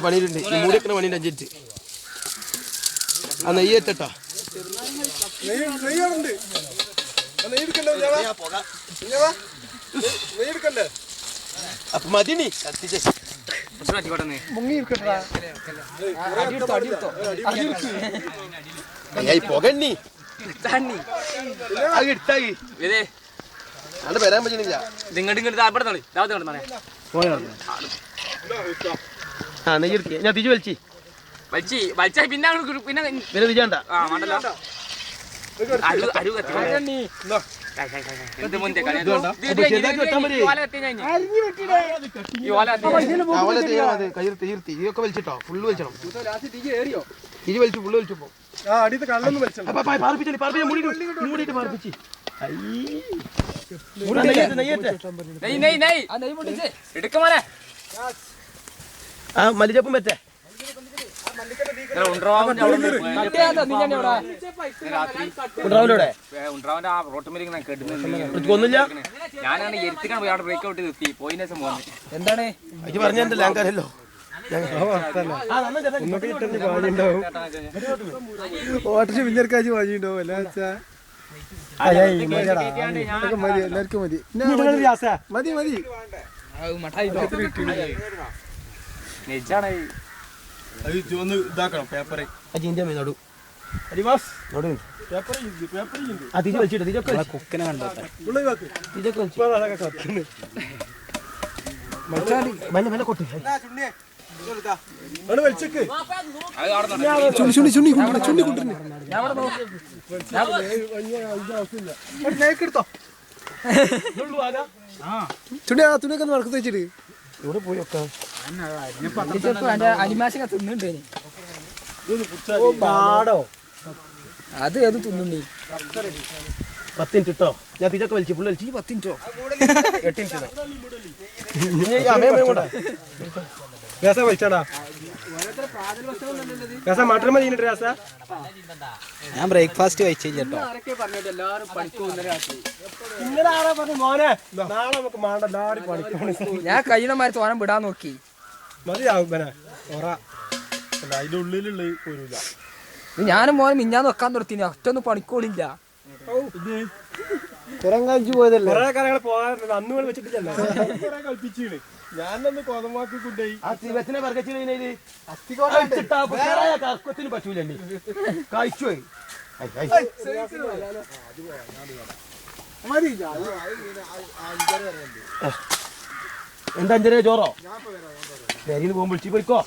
പണിയിട്ടുണ്ട് മൂടിക്കുന്ന പണിയുണ്ട് 5 മിനിറ്റ് ആ നെയ്യേറ്റാ അപ്പൊ മതിനി കത്തിച്ചേ പൊകണ്ണി ഇട്ടായി അത് വരാൻ പറ്റുന്നില്ല ആ നെയ്യെടുക്ക ഞാൻ തിരിച്ചു വലിച്ചു പിന്നെ തിരിച്ചാണ്ട ഇതൊക്കെ വലിച്ചിട്ടോ ഫുള്ള് വലിച്ചോ തിരി വലിച്ചു ഫുള്ള് വലിച്ചപ്പോ മൂടിയിട്ട് പാർപ്പിച്ച് ആ മല്ലിച്ചപ്പും പറ്റേ എന്താണ് പറഞ്ഞല്ലോ ആൾക്കാരല്ലോ ഓട്ടർഷ പിള്ളേർക്കാച്ച് വാങ്ങിണ്ടാവും എല്ലാവർക്കും മതി എല്ലാവർക്കും മതി മതി മതി ഒന്ന് ഇതാക്കണം പേപ്പർ അജിന്റെ നടു കുക്കനെ കണ്ടോട്ടെ തുണിയൊക്കെ നടക്കു വെച്ചിട്ട് ഇവിടെ പോയി അനിമാശ തിന്നുണ്ട് അത് ഏത് തിന്നുണ്ട് 10 മിനിറ്റ് ഇട്ടോ ഞാൻ തിരിച്ചൊക്കെ വലിച്ചു പുള്ളി വലിച്ചു 10 മിനിറ്റോ 8 മിനിറ്റ് വലിച്ചാടാ മട്ടൻ മതി ഞാൻ ബ്രേക്ക്ഫാസ്റ്റ് കഴിച്ചില്ല കേട്ടോ ഞാൻ കഴിയണമാര് തോനം വിടാൻ നോക്കി ഞാനും മോനെ മിഞ്ഞാന്ന് വെക്കാൻ തുടത്തിന് ഒറ്റൊന്നും പണിക്കോളില്ല ഞാനൊന്ന് കൊതമാക്കി കൊണ്ടുപോയി കർക്കത്തിന് പറ്റൂലേ കഴിച്ചു എന്താ 5:30 ചോറോ പേരിന് പോകുമ്പോൾ വിളിച്ചു പോയിക്കോ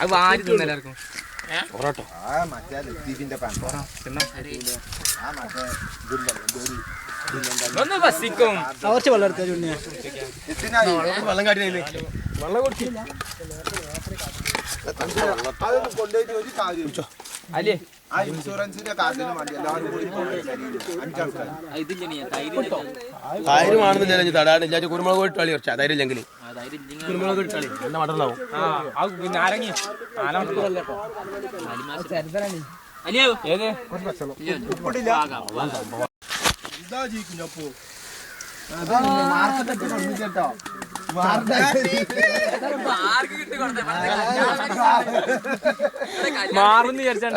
അത് വാരി തിന്നെല്ലാവർക്കും പൊറോട്ടോ കുറച്ച് വെള്ളം എടുത്ത വെള്ളം കാട്ടി വെള്ളം കൊടുത്തി കൊണ്ടുപോയിട്ട് ഒരു കാര്യം അല്ലേ ഇൻഷുറൻസിന്റെ കാർഡിന് വേണ്ടി തൈരുമാണെന്നില്ല തടാടില്ല കുരുമുളക് ഇട്ടാളി കുറച്ചാ തൈരില്ലെങ്കിൽ കുരുമുളക് ഇട്ടാളി എന്നെ മടലാവും മാറുന്നു വിചാരിച്ചേ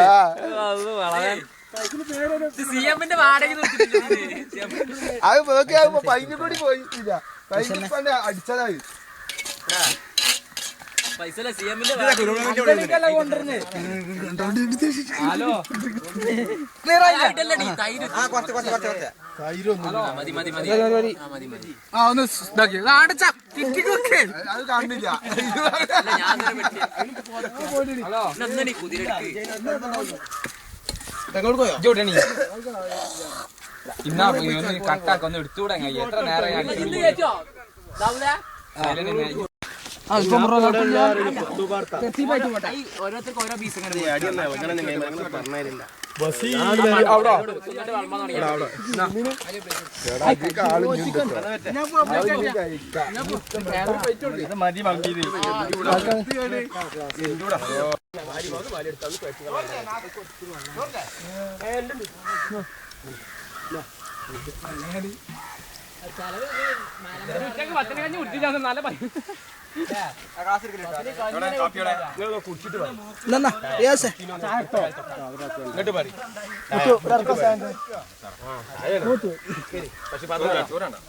അത് നോക്കിയാകുമ്പോ പൈൻ്റെ കൂടി പോയിട്ടില്ല അടിച്ചതായി പൈസ ഇന്നാ കട്ടാക്ക ഒന്ന് എടുത്തുകൂടെ എത്ര നേരം ഓരോരുത്തർക്ക് ഓരോ പീസ് മതി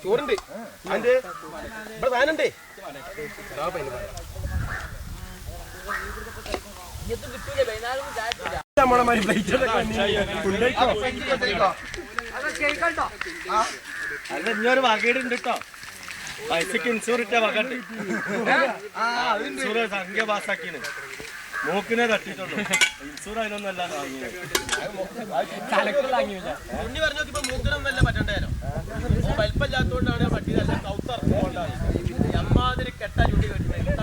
ചോറുണ്ട് സാധനണ്ടേ അല്ല ഇഞ്ഞൊരു വകയിടുണ്ട് കേട്ടോ പൈസക്ക് ഇൻഷൂർ ഇട്ട വകണ്ട് ഇൻഷൂർ സംഖ്യ പാസ്സാക്കിയാണ് മൂക്കിനെ തട്ടിട്ടുള്ളൂ ഇൻഷൂർ അതിനൊന്നല്ല ഉണ്ണി പറഞ്ഞു ഇപ്പൊ മൂക്കിനൊന്നല്ല പറ്റണ്ടായാലോ വലിപ്പമില്ലാത്തോണ്ടാണ് പട്ടിയല്ല കൗത്തറ അമ്മാതിരി കെട്ടാ ചുണ്ടി കെട്ടുന്നത്